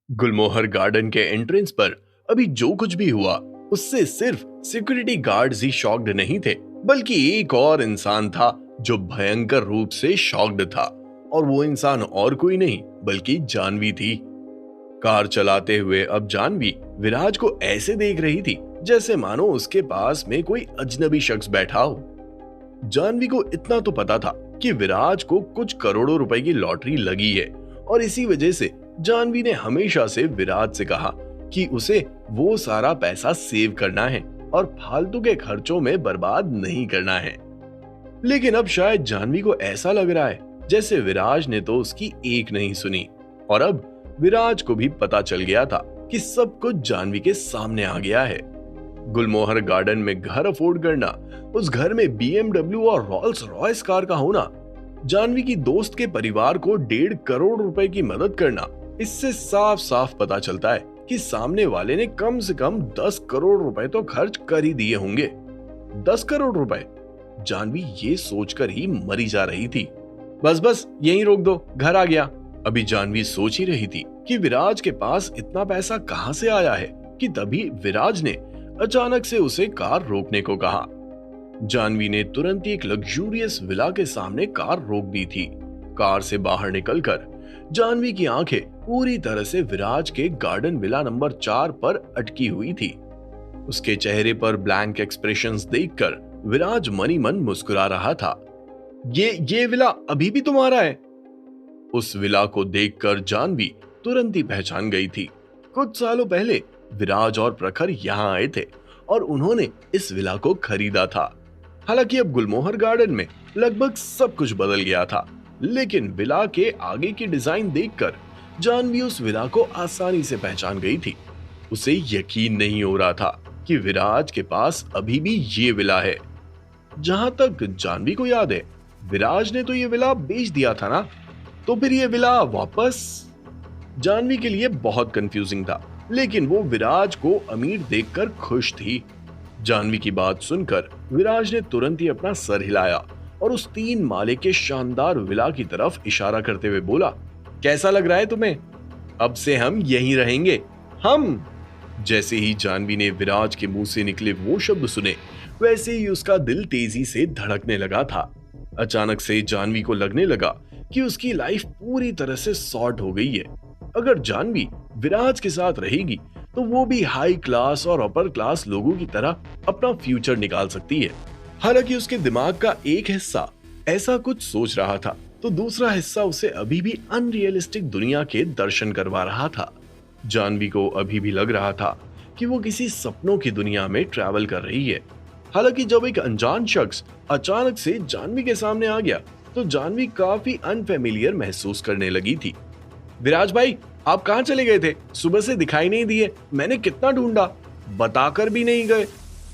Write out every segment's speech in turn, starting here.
गुलमोहर garden के entrance पर अभी जो कुछ भी हुआ उससे सिर्फ सिक्योरिटी गार्ड्स ही शॉक्ड नहीं थे, बल्कि एक और इंसान था जो भयंकर रूप से शॉक्ड था। और वो इंसान और कोई नहीं बल्कि जानवी थी। कार चलाते हुए अब जानवी विराज को ऐसे देख रही थी जैसे मानो उसके पास में कोई अजनबी शख्स बैठा हो। जानवी को इतना तो पता था कि विराज को कुछ करोड़ों रुपए की लॉटरी लगी है, और इसी वजह से जानवी ने हमेशा से विराज से कहा कि उसे वो सारा पैसा सेव करना है और फालतू के खर्चों में बर्बाद नहीं करना है। लेकिन अब शायद जानवी को ऐसा लग रहा है जैसे विराज ने तो उसकी एक नहीं सुनी, और अब विराज को भी पता चल गया था कि सब कुछ जानवी के सामने आ गया है। गुलमोहर गार्डन में घर अफोर्ड करना, उस घर में BMW और रोल्स रॉयस कार का होना, जानवी की दोस्त के परिवार को 1.5 करोड़ रुपए की मदद करना, इससे साफ साफ पता चलता है कि सामने वाले ने कम से कम 10 करोड़ रुपए तो खर्च कर ही दिए होंगे। 10 करोड़ रुपए! जानवी ये सोचकर ही मरी जा रही थी। बस बस यहीं रोक दो, घर आ गया। अभी जानवी सोच ही रही थी कि विराज के पास इतना पैसा कहां से आया है कि तभी विराज ने अचानक से उसे कार रोकने को कहा। जानवी ने तुरंत ही एक लग्जूरियस विला के सामने कार रोक दी थी। कार से बाहर निकलकर जानवी की आंखें पूरी तरह से विराज के गार्डन विला नंबर 4 पर अटकी हुई थी। उसके चेहरे पर ब्लैंक एक्सप्रेशंस देखकर विराज मनी मन मुस्कुरा रहा था। ये विला अभी भी तुम्हारा है? उस विला को देखकर जानवी तुरंत ही पहचान गई थी। कुछ सालों पहले विराज और प्रखर यहाँ आए थे और उन्होंने इस विला को खरीदा था। हालांकि अब गुलमोहर गार्डन में लगभग सब कुछ बदल गया था, लेकिन विला के आगे की डिजाइन देखकर जानवी उस विला को आसानी से पहचान गई थी। उसे यकीन नहीं हो रहा था कि विराज के पास अभी भी ये विला है। जहां तक जानवी को याद है, विराज ने तो ये विला बेच दिया था ना, तो फिर ये विला वापस? जानवी के लिए बहुत कंफ्यूजिंग था, लेकिन वो विराज को अमीर देखकर खुश थी। जानवी की बात सुनकर विराज ने तुरंत ही अपना सर हिलाया और उस 3 माले के शानदार विला की तरफ इशारा करते हुए बोला, कैसा लग रहा है तुम्हें? अब से हम यहीं रहेंगे। हम? जैसे ही जानवी ने विराज के मुंह से निकले वो शब्द सुने, वैसे ही उसका दिल तेजी से धड़कने लगा था। अचानक से जानवी को लगने लगा कि उसकी लाइफ पूरी तरह से सॉर्ट हो गई है। अगर जानवी विराज के साथ रहेगी तो वो भी हाई क्लास और अपर क्लास लोगों की तरह अपना फ्यूचर निकाल सकती है। हालांकि उसके दिमाग का एक हिस्सा ऐसा कुछ सोच रहा था, तो दूसरा हिस्सा उसे अभी भी अनरियलिस्टिक दुनिया के दर्शन करवा रहा था। जानवी को अभी भी लग रहा था कि वो किसी सपनों की दुनिया में ट्रैवल कर रही है। हालांकि जब एक अनजान शख्स अचानक से जानवी के सामने आ गया तो जानवी काफी अनफेमिलियर महसूस करने लगी थी। विराज भाई, आप कहां चले गए थे? सुबह से दिखाई नहीं दिए, मैंने कितना ढूंढा, बताकर भी नहीं गए।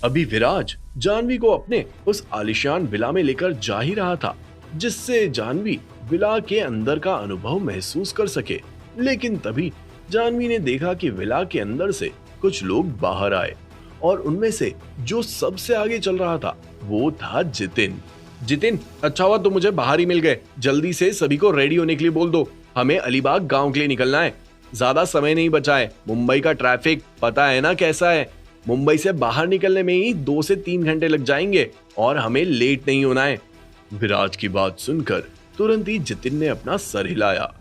अभी विराज जानवी को अपने उस आलिशान विला में लेकर जा ही रहा था, जिससे जानवी विला के अंदर का अनुभव महसूस कर सके। लेकिन तभी जानवी ने देखा कि विला के अंदर से कुछ लोग बाहर आए, और उनमें से जो सबसे आगे चल रहा था वो था जितिन। जितिन, अच्छा हुआ तुम मुझे बाहर ही मिल गए। जल्दी से सभी को रेडी होने के लिए बोल दो, हमें अलीबाग गांव के लिए निकलना है। ज्यादा समय नहीं बचा है। मुंबई का ट्रैफिक पता है ना कैसा है। मुंबई से बाहर निकलने में ही 2 से 3 घंटे लग जाएंगे और हमें लेट नहीं होना है। विराज की बात सुनकर तुरंत ही जितिन ने अपना सर हिलाया।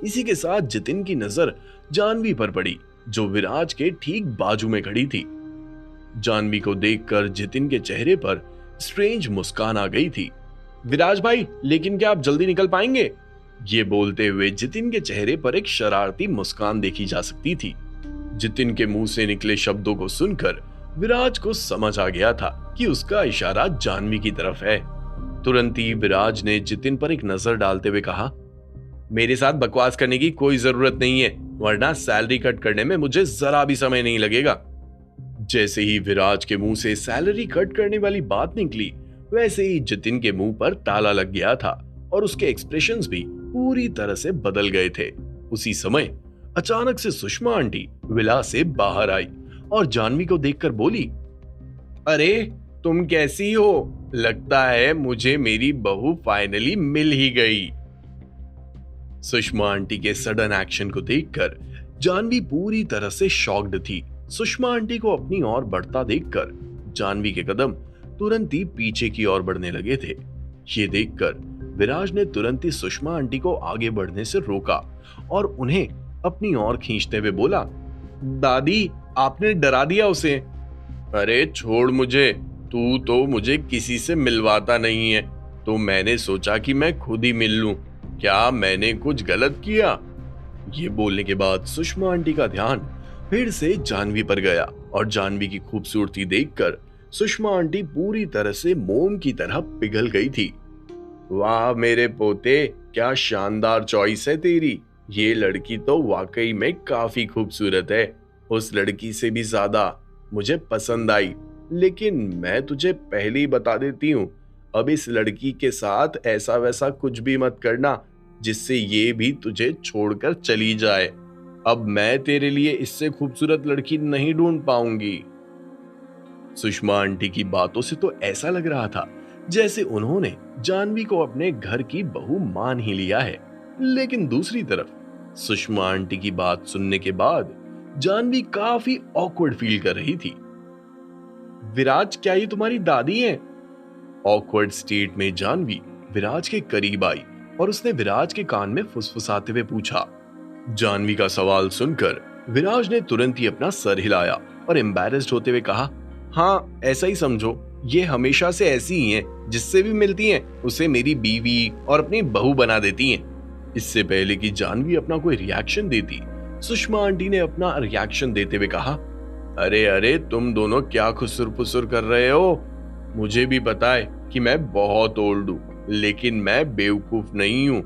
इसी के साथ जितिन की नजर जानवी पर पड़ी, जो विराज के ठीक बाजू में खड़ी थी। जानवी को देखकर जितिन के चेहरे पर स्ट्रेंज मुस्कान आ गई थी। विराज भाई, लेकिन क्या आप जल्दी निकल पाएंगे? ये बोलते हुए जितिन के चेहरे पर एक शरारती मुस्कान देखी जा सकती थी। जितिन के मुंह से निकले शब्दों को सुनकर विराज को समझ आ गया था कि उसका इशारा जानवी की तरफ है। तुरंत ही विराज ने जितिन पर एक नजर डालते हुए कहा, मेरे साथ बकवास करने की कोई जरूरत नहीं है, वरना सैलरी कट करने में मुझे जरा भी समय नहीं लगेगा। जैसे ही विराज के मुंह से सैलरी कट करने वाली बात निकली, वैसे ही जितिन के मुंह पर ताला लग गया था और उसके एक्सप्रेशंस भी पूरी तरह से बदल गए थे। उसी समय अचानक से सुषमा आंटी विला से बाहर आई और जानवी को देखकर बोली, अरे तुम कैसी हो? लगता है मुझे मेरी बहू फाइनली मिल ही गई। सुषमा आंटी के सडन एक्शन को देखकर जानवी पूरी तरह से शॉक्ड थी। सुषमा आंटी को अपनी ओर बढ़ता देखकर जानवी के कदम तुरंत ही पीछे की ओर बढ़ने लगे थे। ये देखकर विराज ने तुरंत ही सुषमा आंटी को आगे बढ़ने से रोका और उन्हें अपनी ओर खींचते हुए बोला, दादी आपने डरा दिया उसे। अरे छोड़ मुझे, तू तो मुझे किसी से मिलवाता नहीं है, तो मैंने सोचा कि मैं खुद ही मिल लूं। क्या मैंने कुछ गलत किया? ये बोलने के बाद सुषमा आंटी का ध्यान फिर से जानवी पर गया और जानवी की खूबसूरती देखकर सुषमा आंटी पूरी तरह से मोम की तरह पिघल गई थी। वाह मेरे पोते, क्या शानदार चॉइस है तेरी। ये लड़की तो वाकई में काफी खूबसूरत है। उस लड़की से भी ज्यादा मुझे पसंद आई। लेकिन मैं तुझे पहले ही बता देती हूँ, अब इस लड़की के साथ ऐसा वैसा कुछ भी मत करना जिससे ये भी तुझे छोड़कर चली जाए। अब मैं तेरे लिए इससे खूबसूरत लड़की नहीं ढूंढ पाऊंगी। सुषमा आंटी की बातों से तो ऐसा लग रहा था जैसे उन्होंने जानवी को अपने घर की बहू मान ही लिया है। लेकिन दूसरी तरफ सुषमा आंटी की बात सुनने के बाद जानवी काफी ऑकवर्ड फील कर रही थी। विराज, क्या ये तुम्हारी दादी हैं? ऑकवर्ड स्टेट में जानवी विराज के करीब आई और उसने विराज के कान में फुसफुसाते हुए पूछा। जानवी का सवाल सुनकर विराज ने तुरंत ही अपना सर हिलाया और एम्बैरेस्ड होते हुए कहा, हाँ ऐसा ही समझो, ये हमेशा से ऐसी ही हैं, जिससे भी मिलती हैं उसे मेरी बीवी और अपनी बहू बना देती हैं। इससे पहले कि जानवी अपना कोई रिएक्शन देती, सुषमा आंटी ने अपना रिएक्शन देते हुए कहा, अरे अरे तुम दोनों क्या खुसुर फुसुर कर रहे हो? मुझे भी पता है कि मैं बहुत ओल्ड हूँ, लेकिन मैं बेवकूफ नहीं हूँ।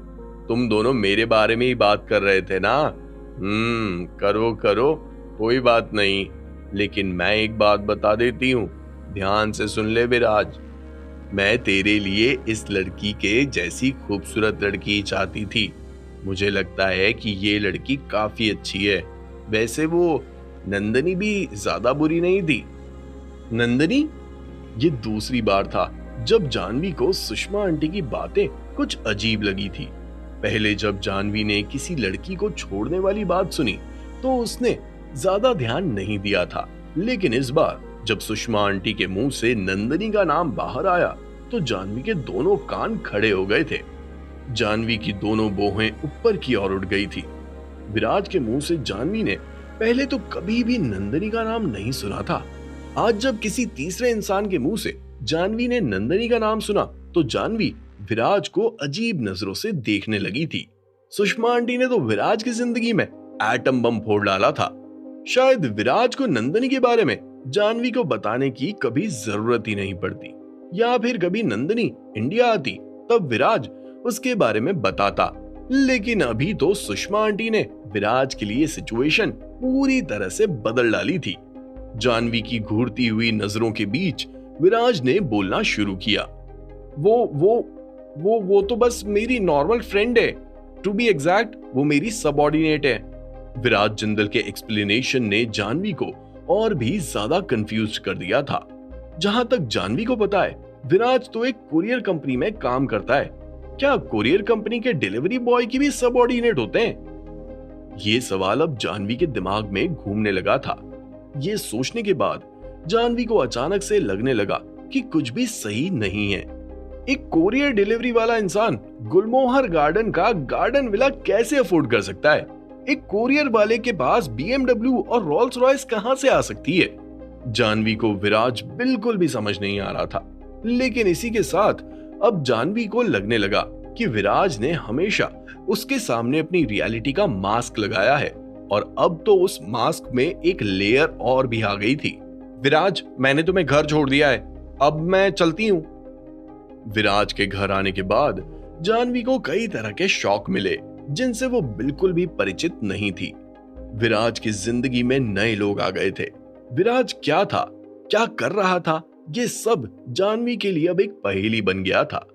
तुम दोनों मेरे बारे में ही बात कर रहे थे ना? करो करो, कोई बात नहीं। लेकिन मैं एक बात बता देती हूँ, ध्यान से सुन ले विराज। मैं तेरे लिए इस लड़की के जैसी खूबसूरत लड़की चाहती थी। मुझे लगता है कि ये लड़की काफी अच्छी है। वैसे वो नंदनी भी ज्यादा बुरी नहीं थी। नंदनी? ये दूसरी बार था जब जानवी को सुषमा आंटी की बातें कुछ अजीब लगी थी। पहले जब जानवी ने किसी लड़की को छोड़ने वाली बात सुनी तो उसने ज्यादा ध्यान नहीं दिया था, लेकिन इस बार जब सुषमा आंटी के मुंह से नंदनी का नाम बाहर आया तो जानवी के दोनों कान खड़े हो गए थे। जानवी की दोनों बोहें ऊपर की ओर उठ गई थी। विराज के मुंह से जानवी ने पहले तो कभी भी नंदनी का नाम नहीं सुना था। आज जब किसी तीसरे इंसान के मुंह से जानवी ने नंदनी का नाम सुना तो जानवी विराज को अजीब नजरों से देखने लगी थी। सुषमा आंटी ने तो विराज की जिंदगी में एटम बम फोड़ डाला था। शायद विराज को नंदनी के बारे में जानवी को बताने की कभी जरूरत ही नहीं पड़ती, या फिर कभी नंदनी इंडिया आती तब विराज उसके बारे में बताता। लेकिन अभी तो सुषमा आंटी ने विराज के लिए सिचुएशन पूरी तरह से बदल डाली थी। जानवी की घूरती हुई नजरों के बीच विराज ने बोलना शुरू किया, वो तो बस मेरी नॉर्मल फ्रेंड है। टू बी एग्जैक्ट, वो मेरी सबऑर्डिनेट है। विराज जिंदल के एक्सप्लेनेशन ने जानवी को और भी ज्यादा कंफ्यूज कर दिया था। जहां तक जानवी को पता है, विराज तो एक कुरियर कंपनी में काम करता है। क्या कुरियर कंपनी के डिलीवरी बॉय की भी सबऑर्डिनेट होते हैं? ये सवाल अब जानवी के दिमाग में घूमने लगा था। ये सोचने के बाद जानवी को अचानक से लगने लगा कि कुछ भी सही नहीं है। एक कोरियर डिलीवरी वाला इंसान गुलमोहर गार्डन का गार्डन विला कैसे अफोर्ड कर सकता है? एक कोरियर वाले के पास BMW और रोल्स रॉयस कहां से आ सकती है? जानवी को विराज बिल्कुल भी समझ नहीं आ रहा था। लेकिन इसी के साथ अब जानवी को लगने लगा कि विराज ने हमेशा उसके सामने अपनी रियलिटी का मास्क लगाया है और अब तो उस मास्क में एक लेयर और भी आ गई थी। विराज, मैंने तुम्हें घर छोड़ दिया है, अब मैं चलती हूँ। विराज के घर आने के बाद जानवी को कई तरह के शौक मिले जिनसे वो बिल्कुल भी परिचित नहीं थी। विराज की जिंदगी में नए लोग आ गए थे। विराज क्या था, क्या कर रहा था, ये सब जानवी के लिए अब एक पहेली बन गया था।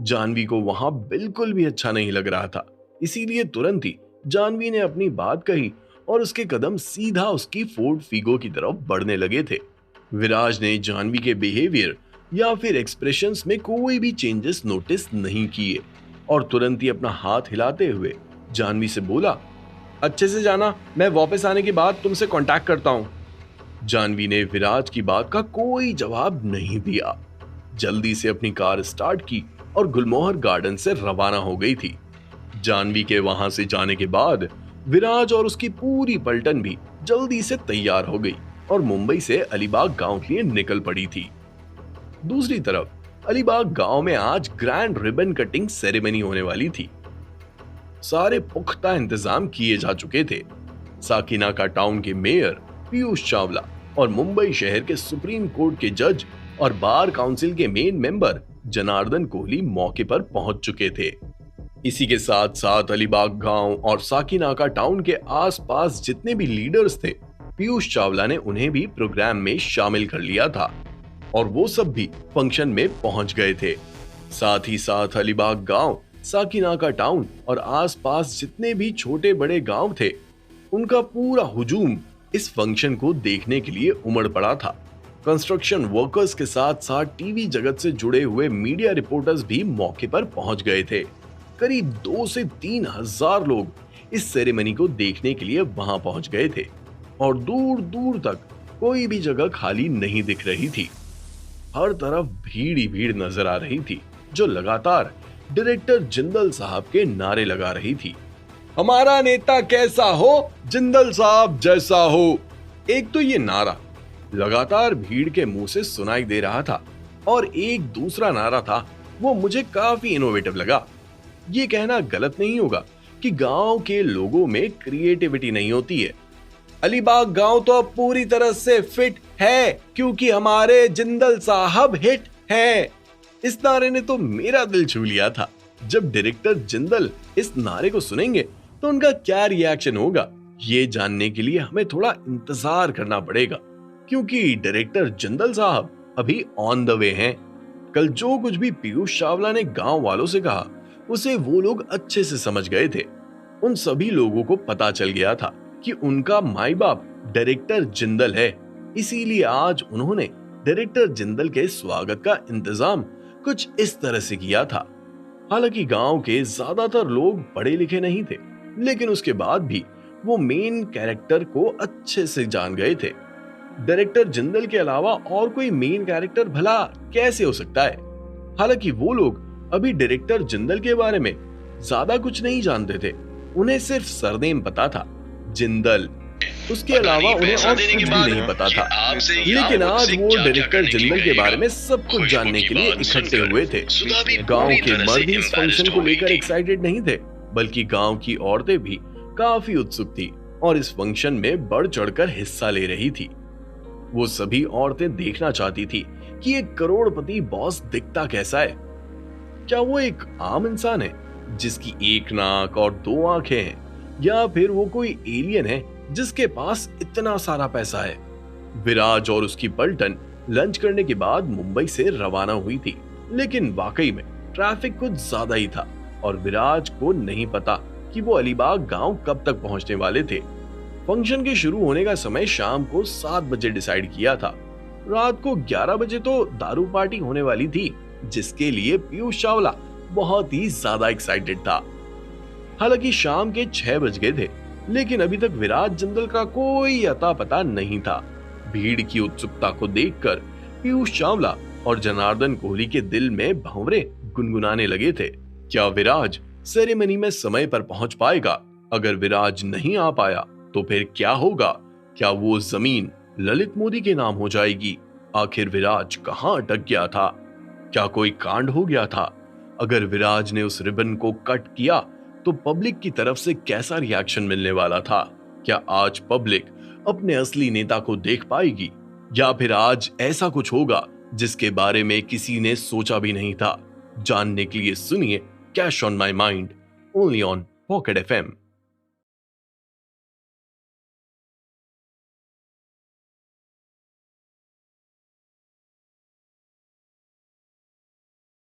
जानवी को वहां बिल्कुल भी अच्छा नहीं लग रहा था, इसीलिए तुरंत ही जानवी ने अपनी बात कही और उसके कदम सीधा उसकी फोर्ड फीगो की तरफ बढ़ने लगे थे। विराज ने जानवी के बिहेवियर या फिर एक्सप्रेशंस में कोई भी चेंजेस नोटिस नहीं किए और तुरंत ही अपना हाथ हिलाते हुए जानवी से बोला, अच्छे से जाना, मैं वापस आने के बाद तुमसे कांटेक्ट करता हूँ। जानवी ने विराज की बात का कोई जवाब नहीं दिया। जल्दी से अपनी कार स्टार्ट की और गुलमोहर गार्डन से रवाना हो गई थी। जानवी के वहां से जाने के बाद विराज और उसकी पूरी पलटन भी जल्दी से तैयार हो गई और मुंबई से अलीबाग गांव के लिए निकल पड़ी थी। दूसरी तरफ अलीबाग गांव में आज ग्रैंड रिबन कटिंग सेरेमनी होने वाली थी। सारे पुख्ता इंतजाम किए जा चुके थे। साकिनाका टाउन के मेयर पीयूष चावला और मुंबई शहर के सुप्रीम कोर्ट के जज और बार काउंसिल के मेन मेंबर जनार्दन कोहली मौके पर पहुंच चुके थे। इसी के साथ साथ अलीबाग गांव और साकिनाका टाउन के आसपास जितने भी लीडर्स थे, पीयूष चावला ने उन्हें भी प्रोग्राम में शामिल कर लिया था और वो सब भी फंक्शन में पहुंच गए थे। साथ ही साथ अलीबाग गांव, साकिनाका टाउन और आसपास जितने भी छोटे बड़े गांव थे, उनका पूरा हुजूम इस फंक्शन को देखने के लिए उमड़ पड़ा था। कंस्ट्रक्शन वर्कर्स के साथ साथ टीवी जगत से जुड़े हुए मीडिया रिपोर्टर्स भी मौके पर पहुंच गए थे। करीब 2 से 3 हजार लोग इस सेरेमनी को देखने के लिए वहां पहुंच गए थे और दूर दूर तक कोई भी जगह खाली नहीं दिख रही थी। हर तरफ भीड़ ही भीड़ नजर आ रही थी, जो लगातार डायरेक्टर जिंदल साहब के नारे लगा रही थी। हमारा नेता कैसा हो, जिंदल साहब जैसा हो। एक तो ये नारा लगातार भीड़ के मुंह से सुनाई दे रहा था और एक दूसरा नारा था, वो मुझे काफी इनोवेटिव लगा। ये कहना गलत नहीं होगा कि गांव के लोगों में क्रिएटिविटी नहीं होती है। अलीबाग गांव तो अब पूरी तरह से फिट है क्योंकि हमारे जिंदल साहब हिट है। इस नारे ने तो मेरा दिल छू लिया था। जब डायरेक्टर जिंदल इस नारे को सुनेंगे तो उनका क्या रिएक्शन होगा, ये जानने के लिए हमें थोड़ा इंतजार करना पड़ेगा, क्योंकि डायरेक्टर जिंदल साहब अभी ऑन द वे हैं। कल जो कुछ भी पीयूष चावला ने गांव वालों से कहा, उसे वो लोग अच्छे से समझ गए थे। उन सभी लोगों को पता चल गया था कि उनका माई बाप डायरेक्टर जिंदल है, इसीलिए आज उन्होंने डायरेक्टर जिंदल के स्वागत का इंतजाम कुछ इस तरह से किया था। हालांकि गांव के ज्यादातर लोग पढ़े लिखे नहीं थे, लेकिन उसके बाद भी वो मेन कैरेक्टर को अच्छे से जान गए थे। डायरेक्टर जिंदल के अलावा और कोई मेन कैरेक्टर भला कैसे हो सकता है। हालांकि वो लोग अभी डायरेक्टर जिंदल के बारे में ज्यादा कुछ नहीं जानते थे, उन्हें सिर्फ सरनेम पता था, जिंदल। उसके अलावा उन्हें और कुछ भी नहीं पता था। लेकिन आज वो डायरेक्टर जिंदल के बारे में सब कुछ जानने के लिए इकट्ठे हुए थे। गांव के मर्द इस फंक्शन को लेकर एक्साइटेड नहीं थे, बल्कि गांव की औरतें भी काफी उत्सुक थी और इस फंक्शन में बढ़ चढ़कर हिस्सा ले रही थी। वो सभी औरतें देखना चाहती थी कि एक करोड़पति बॉस दिखता कैसा है। क्या वो एक आम इंसान है जिसकी एक नाक और 2 आंखें हैं, या फिर वो कोई एलियन है जिसके पास इतना सारा पैसा है। विराज और उसकी पलटन लंच करने के बाद मुंबई से रवाना हुई थी, लेकिन वाकई में ट्रैफिक कुछ ज्यादा ही था और विराज को नहीं पता कि वो अलीबाग गांव कब तक पहुंचने वाले थे। फंक्शन के शुरू होने का समय शाम को 7 बजे डिसाइड किया था। रात को 11 बजे तो दारू पार्टी होने वाली थी, जिसके लिए पीयूष चावला बहुत ही ज्यादा एक्साइटेड था। हालांकि शाम के 6 बज गए थे, लेकिन अभी तक विराज जिंदल का कोई अता पता नहीं था। भीड़ की उत्सुकता को देखकर पीयूष चावला और जनार्दन कोहली के दिल में भंवरे गुनगुनाने लगे थे। क्या विराज सेरेमनी में समय पर पहुंच पाएगा? अगर विराज नहीं आ पाया तो फिर क्या होगा? क्या वो जमीन ललित मोदी के नाम हो जाएगी? आखिर विराज कहां अटक गया था? क्या कोई कांड हो गया था? अगर विराज ने उस रिबन को कट किया तो पब्लिक की तरफ से कैसा रिएक्शन मिलने वाला था? क्या आज पब्लिक अपने असली नेता को देख पाएगी, या फिर आज ऐसा कुछ होगा जिसके बारे में किसी ने सोचा भी नहीं था? जानने के लिए सुनिए cash on my mind, only on pocket FM।